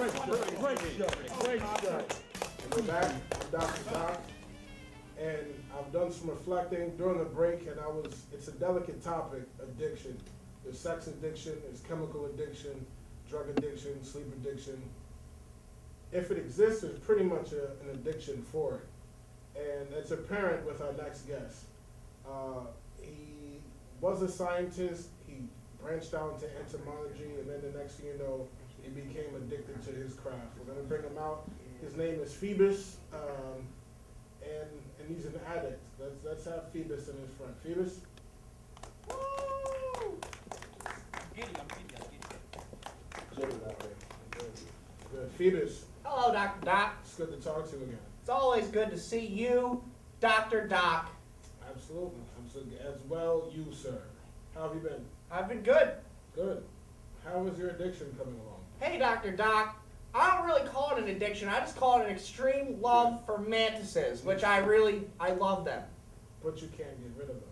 Great show. And we're back. I'm Dr. Doc. And I've done some reflecting during the break, and it's a delicate topic, addiction. There's sex addiction, there's chemical addiction, drug addiction, sleep addiction. If it exists, there's pretty much an addiction for it. And it's apparent with our next guest. He was a scientist, he branched out into entomology, and then the next thing you know, he became addicted to his craft. We're gonna bring him out. His name is Phoebus, and he's an addict. Let's have Phoebus in his front. Phoebus? Woo! Good. Phoebus. Hello, Dr. Doc. It's good to talk to you again. It's always good to see you, Dr. Doc. Absolutely. As well, you, sir. How have you been? I've been good. Good. How is your addiction coming along? Hey, Dr. Doc. I don't really call it an addiction. I just call it an extreme love for mantises, which I love them. But you can't get rid of them.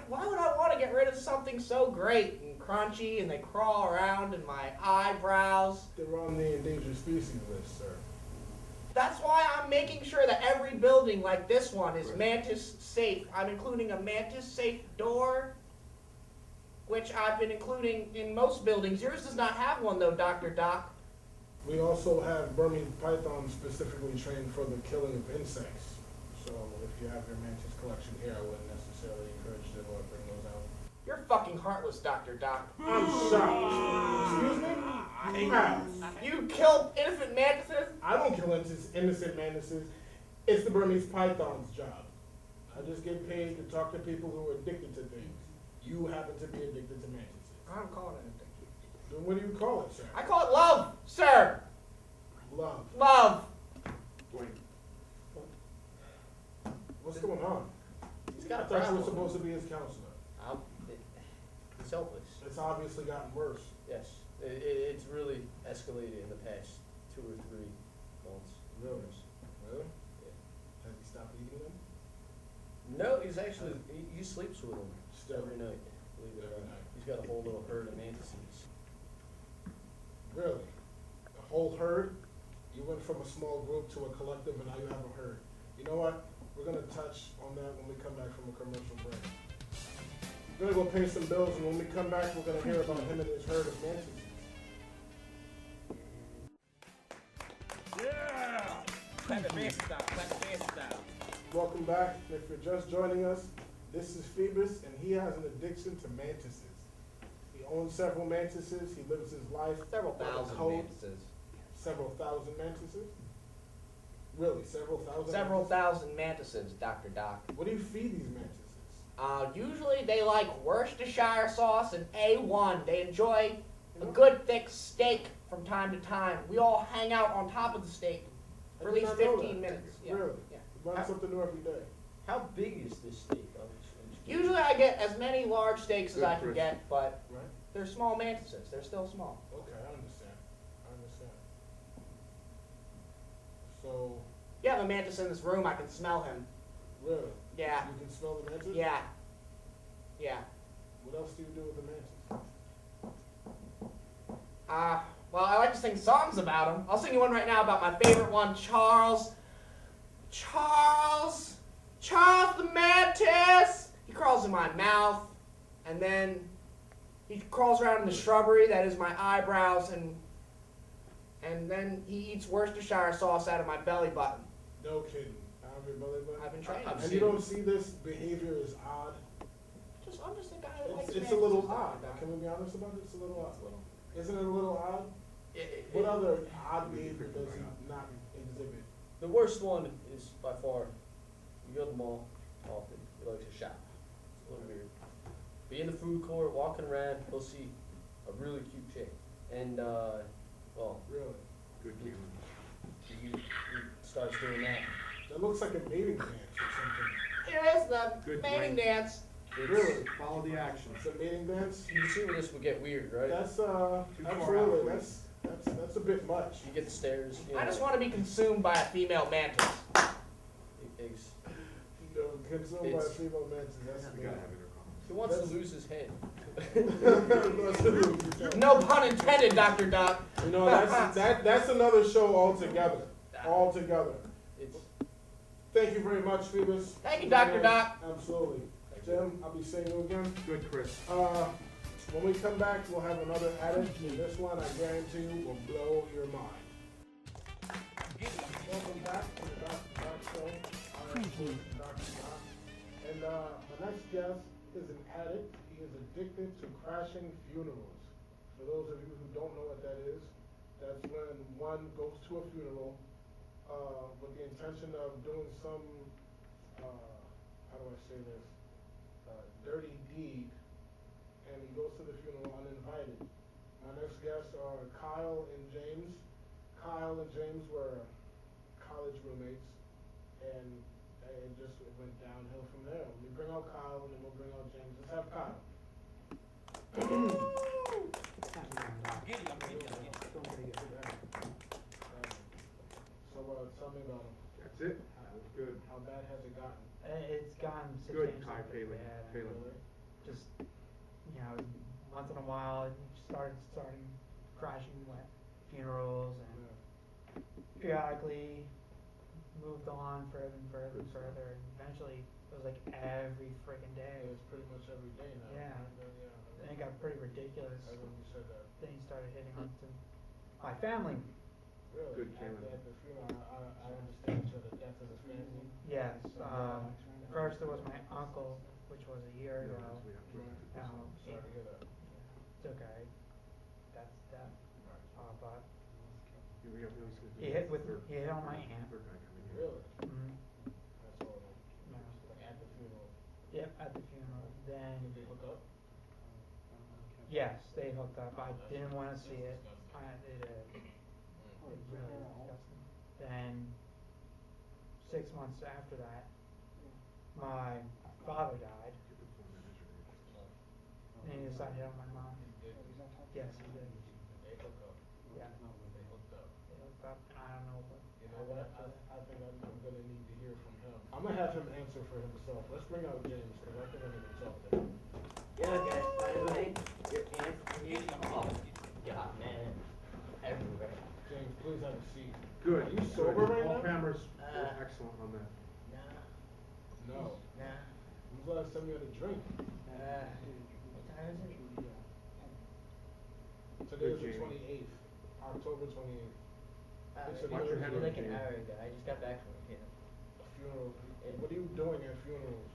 Why would I want to get rid of something so great and crunchy and they crawl around in my eyebrows? They're on the endangered species list, sir. That's why I'm making sure that every building like this one is mantis safe. I'm including a mantis safe door, which I've been including in most buildings. Yours does not have one though, Dr. Doc. We also have Burmese pythons specifically trained for the killing of insects. So if you have your mantis collection here, I wouldn't necessarily encourage you to bring those out. You're fucking heartless, Dr. Doc. I'm shocked. Excuse me? How? You kill innocent mantises? I don't kill innocent mantises. It's the Burmese python's job. I just get paid to talk to people who are addicted to things. You happen to be addicted to mantises. I'm calling it addiction. Then what do you call it, sir? I call it love, sir. Love. Love. What's going on? He's got a I thought you were problem. supposed to be his counselor. It's helpless. It's obviously gotten worse. Yes, it's really escalated in the past 2 or 3 months. Really? Really? Yeah. Has he stopped eating them? No, he's actually he sleeps with them Still. every night. Believe it or Every not, night. he's got a whole little herd of mantises. Really? A whole herd? You went from a small group to a collective, and now you have a herd. You know what? We're going to touch on that when we come back from a commercial break. We're going to go pay some bills, and when we come back, we're going to hear about him and his herd of mantises. Yeah! Clap the fancy style, clap the fancy style. Welcome back. If you're just joining us, this is Phoebus, and he has an addiction to mantises. He owns several mantises. He lives his life Several by the thousand code. mantises. Several thousand mantises? Really, several thousand? Several mantises? thousand mantises, Dr. Doc. What do you feed these mantises? Usually they like Worcestershire sauce and A1. They enjoy a good thick steak from time to time. We all hang out on top of the steak for at I did least not know 15 that. minutes. Yeah. Really? Yeah. You learn something new every day. How big is this steak? Usually I get as many large steaks as I can get, but Right? they're small mantises. They're still small. Okay, I understand. So, You have a mantis in this room. I can smell him. really? Yeah. You can smell the mantis? Yeah. Yeah. What else do you do with the mantis? Well, I like to sing songs about him. I'll sing you one right now about my favorite one, Charles. Charles the mantis. He crawls in my mouth, and then he crawls around in the shrubbery that is my eyebrows, and then he eats Worcestershire sauce out of my belly button. No kidding. Out of your belly button? I've been training. I've And you don't see this behavior as odd? I'm just a guy that likes It's a little mantises, odd. Dr. Doc. Can we be honest about it? It's a little odd. Isn't it a little odd? What It- other odd behavior does he not exhibit? The worst one is by far, you go to the mall often, he likes to shop. It's a little weird. Be in the food court, walking around, he'll see a really cute chick. And, well, Really? he starts doing that. That looks like a mating dance or something. Here is the Good mating point. dance. Really? Follow the action. It's a mating dance? You can see where this would get weird, right? That's, far absolutely, out. that's a bit much. You get the stairs, you know. I just want to be consumed by a female mantis. Eggs. You know, consumed by a It's- female mantis, that's We gotta have intercourse. He wants to lose his head. amazing. No pun intended, Dr. Doc. You know, that's another show altogether. Altogether. It's Thank you very much, Phoebus. Thank you, Dr. Doc. Absolutely. Jim, I'll be seeing you again. Good, Chris. When we come back, we'll have another addict, and this one, I guarantee you, will blow your mind. Welcome back to the Dr. Doc Show. I'm Dr. Doc. And my next guest is an addict. He is addicted to crashing funerals. For those of you who don't know what that is, that's when one goes to a funeral with the intention of doing some, how do I say this, dirty deed, and he goes to the funeral uninvited. My next guests are Kyle and James. Kyle and James were college roommates, and it just went downhill from there. We bring out Kyle, and then we'll bring out James. Let's have Kyle. So tell me about him. That's it. That was good. How bad has it gotten? It's gotten Good, substantially Kai, pretty Phelan. bad. Phelan. Just, once in a while, it starting crashing at funerals and periodically moved on further and further and further. And eventually, it was like every friggin' day. It's pretty much every day now. Yeah. Yeah. Then it got pretty ridiculous. I remember you said that. Then he started hitting onto my family. Really? Good, Caleb. At the funeral, I understand to the death of the family. Yes. First there was my uncle, which was a year ago. Sorry to hear that. It's okay. That's that. But He he hit on my aunt. Really? Mhm. That's horrible. No. Like at the funeral. Yep, at the funeral. Then Did they hook up? yes, they hooked up. I didn't want to see it. It really disgusting. Then 6 months after that, my father died, and he decided to hit on my mom. Yes, he did. They hook up. Yeah, They hooked up. they hooked up, and I don't know what. You know what? I think I'm gonna need to hear from him. I'm gonna have him answer for himself. Let's bring out James, because I think I need to talk to him. Yeah, guys, by the way, your aunt from you, oh, God, man, everywhere. James, please have a seat. Good. Are you sober right All now? cameras were excellent on that. Nah, No. nah, When's the last time you had a drink? what time is it? Today is the Jamie. 28th, October 28th. It's a It Watch your was head like on an Jamie. hour ago, I just got back from here. A funeral. What are you doing at funerals?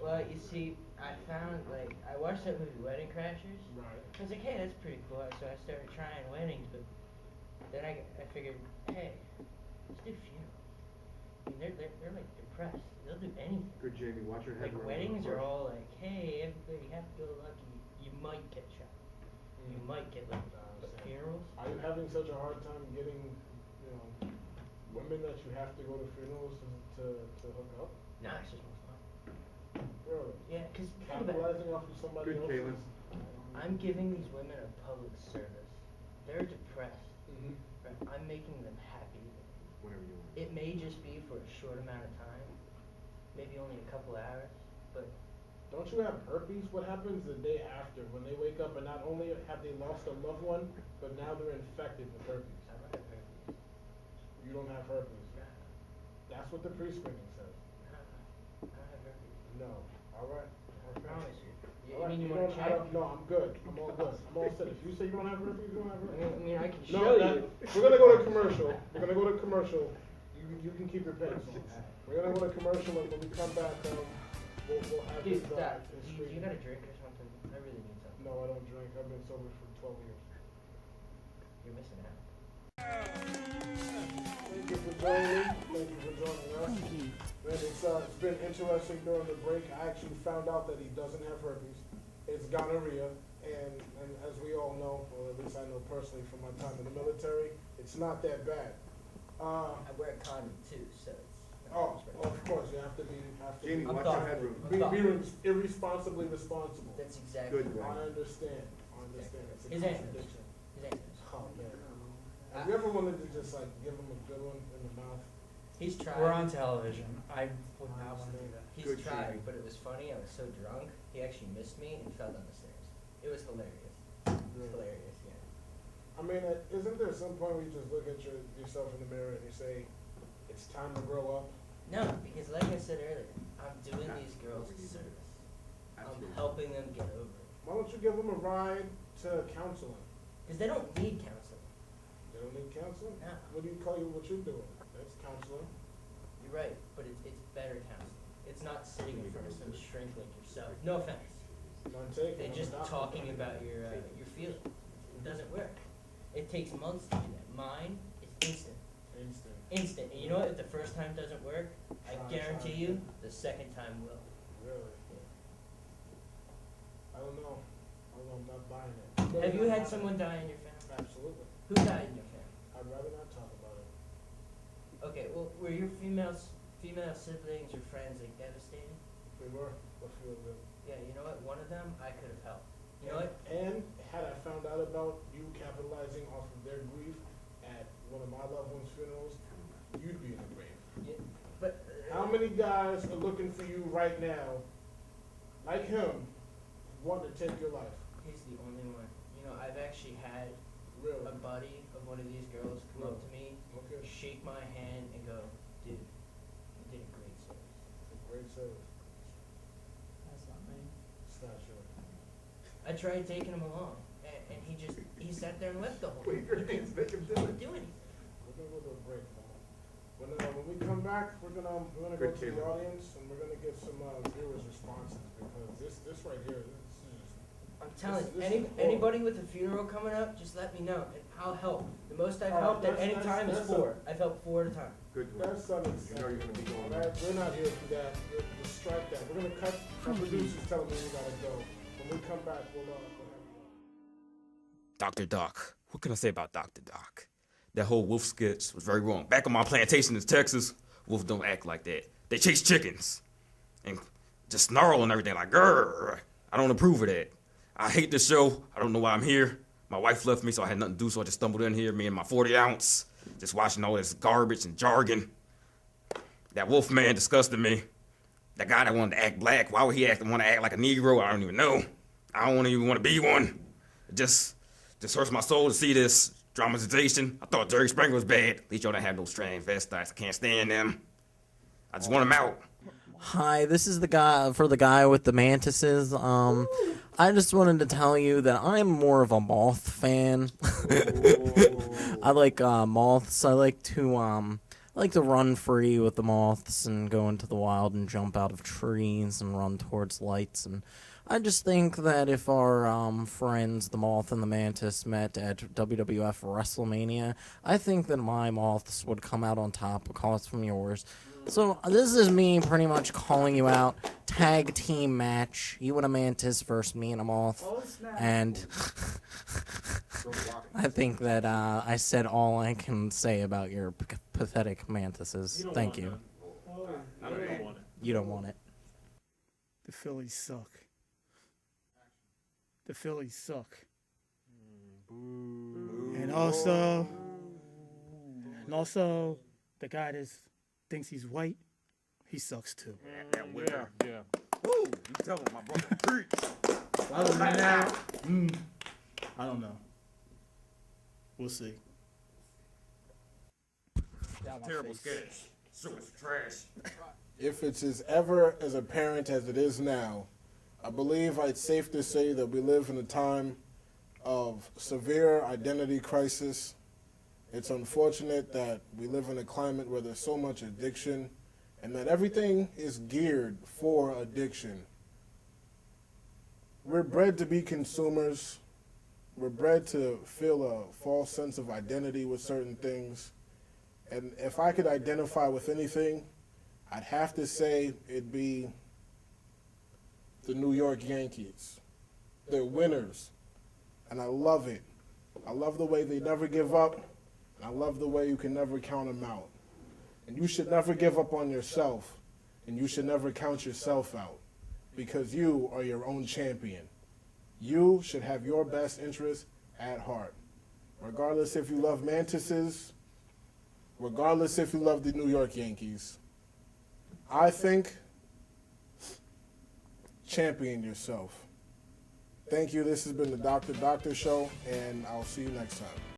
Well, you see, I found, like, I watched that movie Wedding Crashers. Right. I was like, hey, that's pretty cool, so I started trying weddings, but then I figured, hey, let's do funerals. I mean, they're like depressed, they'll do anything. Good, Jamie. Watch your head. Like weddings are all like, hey, everybody happy-go-lucky. You might get shot. You might get like, but funerals? Are you having such a hard time getting, women that you have to go to funerals to hook up? Nah, it's just more fun. Really? Yeah, cause think about it. Capitalizing off of somebody Good, else's. Caitlin. I'm giving these women a public service. They're depressed. Mhm. Right? I'm making them happy. Whatever you want. It may just be for a short amount of time, maybe only a couple hours, but Don't you have herpes? What happens the day after when they wake up and not only have they lost a loved one, but now they're infected with herpes? I don't have herpes. You don't have herpes. Nah, That's what the pre-screening says. nah, I don't have herpes. No. All right. I promise you. All right. You don't- wanna I check? don't- No, I'm good. I'm all good. I'm all set. If you say you don't have herpes, you don't have herpes. I mean, I can No, show that- you. we're gonna go to commercial. We're gonna go to commercial. You can keep your pants on. We're gonna go to commercial, and when we come back, we'll have Dude, this stop. and You screen. got a drink or something? I really need something. No, I don't drink. I've been sober for 12 years. You're missing out. Thank you for joining me. Thank you for joining us. Man, it's been interesting during the break. I actually found out that he doesn't have herpes. It's gonorrhea, and as we all know, or at least I know personally from my time in the military, it's not that bad. I wear a condom too, so it's. Oh, of course, you have to be. Jamie, I'm watch thoughtful. your headroom. Be irresponsibly responsible. That's exactly Good, right. I understand. It's a His aunt. contradiction. His aunt is. Oh man. Have you ever wanted to just like give him a good one in the mouth? He's tried. We're on television. I would not want to do that. He's Good tried, shaving. but it was funny. I was so drunk, he actually missed me and fell down the stairs. It was hilarious. It was hilarious, yeah. I mean, isn't there some point where you just look at yourself in the mirror and you say, it's time to grow up? No, because like I said earlier, I'm doing these girls a service. I'm helping them get over it. Why don't you give them a ride to counseling? Because they don't need counseling. They don't need counseling? No. What do you call what you're doing? That's counseling. You're right, but it's better counseling. It's not sitting in front of some shrink like yourself. No offense. None taken. They're just talking about your feelings. It doesn't work. It takes months to do that. Mine is instant. Instant. And you know what? If the first time doesn't work, I guarantee you the second time will. Really? Yeah. I don't know. I'm not buying it. Have you had someone die in your family? Absolutely. Who died in your family? I'd rather not talk about it. Okay, well, were your female siblings or friends like devastated? We were. A few of them. Yeah, you know what? One of them I could have helped. You know what? And had I found out about you capitalizing off of their grief at one of my loved ones' funerals, you'd be in the grave. Yeah, but How many guys are looking for you right now, like him, wanting to take your life? he's the only one. You know, I've actually had Really? a buddy of one of these girls come up to me, Okay. shake my hand, and go, "Dude, you did a great service." It's a great service. That's not me. It's not sure. I tried taking him along, and he sat there and wept the whole Wave time. your hands, make him do it. Didn't do anything. We're gonna go to a break, man. When we come back, we're gonna go Good to the camera. audience and we're gonna get some viewers' responses because this right here, this is I'm telling you, This is horrible. anybody with a funeral coming up, just let me know, and I'll help. The most I've All right, helped at any that's- time is that's 4. I've helped 4 at a time. Good one. that's unacceptable. You know you're gonna be going All right, we're not here for that. Just strike that. We're gonna cut. Our producers telling me we gotta go. When we come back, we'll have you on. Dr. Doc. What can I say about Dr. Doc? That whole wolf sketch was very wrong. Back on my plantation in Texas, wolves don't act like that. They chase chickens and just snarl and everything like, grrr. I don't approve of that. I hate this show. I don't know why I'm here. My wife left me, so I had nothing to do, so I just stumbled in here, me and my 40 ounce, just watching all this garbage and jargon. That wolf man disgusted me. That guy that wanted to act black, why would he want to act like a Negro? I don't even know. I don't even want to be one. It just hurts my soul to see this dramatization. I thought Jerry Springer was bad. At least y'all don't have no transvestites. I can't stand them. I just want them out. Hi, this is the guy with the mantises. I just wanted to tell you that I'm more of a moth fan. I like moths. I like to run free with the moths and go into the wild and jump out of trees and run towards lights. And I just think that if our friends, the moth and the mantis, met at WWF WrestleMania, I think that my moths would come out on top across from yours. So this is me pretty much calling you out. Tag team match. You and a mantis versus me and a moth. Oh, snap. And I think that I said all I can say about your pathetic mantises. Thank you. I don't want it. You don't want it. The Phillies suck. The Phillies suck. And also, the guy that thinks he's white, he sucks too. Yeah. Ooh, you tell him, my brother. Preach. Other than that, I don't know. We'll see. Terrible sketch. So it's trash. If it's as ever as apparent as it is now, I believe it's safe to say that we live in a time of severe identity crisis. It's unfortunate that we live in a climate where there's so much addiction and that everything is geared for addiction. We're bred to be consumers. We're bred to feel a false sense of identity with certain things. And if I could identify with anything, I'd have to say it'd be the New York Yankees. They're winners, and I love it. I love the way they never give up, and I love the way you can never count them out. And you should never give up on yourself, and you should never count yourself out, because you are your own champion. You should have your best interest at heart. Regardless if you love mantises, regardless if you love the New York Yankees, I think champion yourself. Thank you. This has been the Dr. Doctor Show, and I'll see you next time.